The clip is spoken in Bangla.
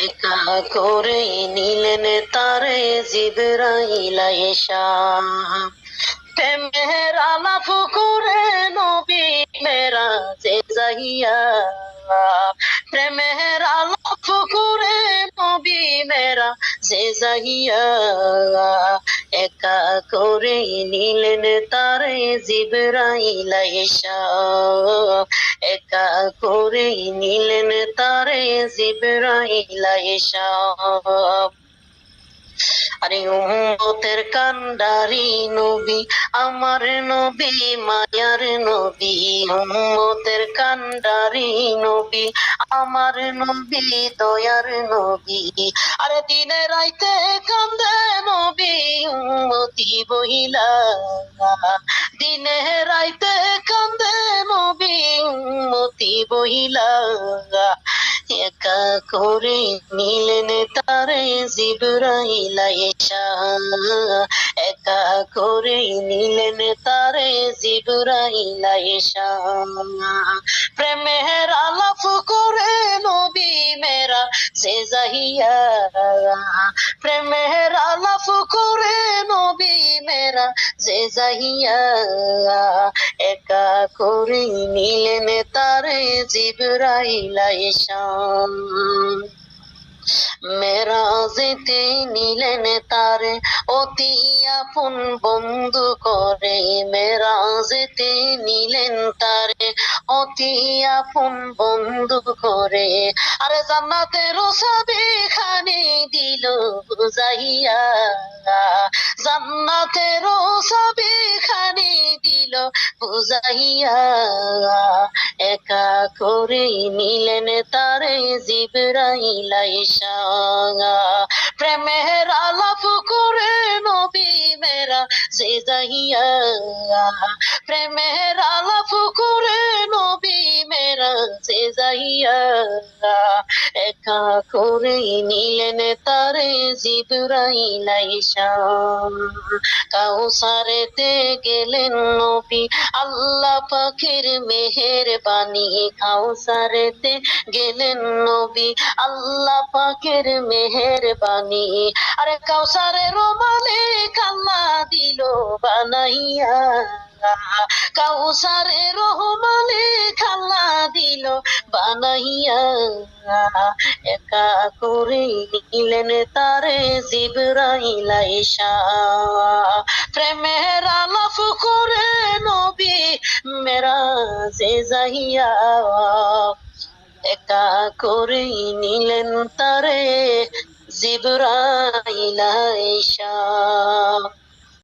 একা করে নিলেন তারে জিবরাইল আয়েশা। প্রেমের আলাপ করে নবী মেরাজে যাইয়া, প্রেমের আলাপ করে নবী মেরাজে যাইয়া, একা করে নিলেন তারে জিবরাইল আয়েশা। একা করে নিলেন তারে জিবরাইল আয়েশা। আরে উম্মতের কান্ডারি নবী, আমার নবী মায়ার নবী। উম্মতের কান্ডারি নবী, আমার নবী দয়ার নবী। আরে দিনে রাইতে কান্দে নবী উম্মতি বহিলা, দিনে রাইতে কান্দে নবী উম্মতি বহিলা। একা করে নিলেন তারে জিবরাইল আয়েশা। একা করে নিলেন তারে জিবরাইল আয়েশা। প্রেমের আলাপ করে নবী মেরা যে যাইয়া, প্রেমের আলাপ করে নবী মেরা যে যাইয়া, একা করে নিলেন তারে জিবরাইল আয়েশা। মেরাজেতে নিলেন তারে অতি আপন বন্ধু করে, মেরাজেতে নিলেন তারে অতি আপন বন্ধু করে। আরে জান্নাতের চাবি খানি দিল বুঝাইয়া, জান্নাতের চাবি খানি দিল বুঝাইয়া। একা করে নিলেন তারে জিবরাইল আয়েশা। প্রেমের আলাপ করে নবী মেরা যে যাইয়া, প্রেমের আলাপ করে নবী মেরা যে যাইয়া, একা করে নিলেন তারে জিবরাইল আয়েশা। কাউসারেতে গেলেন নবী আল্লাহ পাকের মেহেরবানি, কাউসারেতে গেলেন নবী আল্লাহ পাকের মেহেরবানি। আরে কাউসারের মালিক আল্লাহ দিল বানাইয়া, কাউসারের মালিক আল্লাহ দিল বানাইয়া। একা করে নিলেন তারে জিবরাইল আয়েশা। প্রেমের আলাপ করে নবী মেরাজে যাইয়া, একা করে নিলেন তারে জিবরাইল আয়েশা।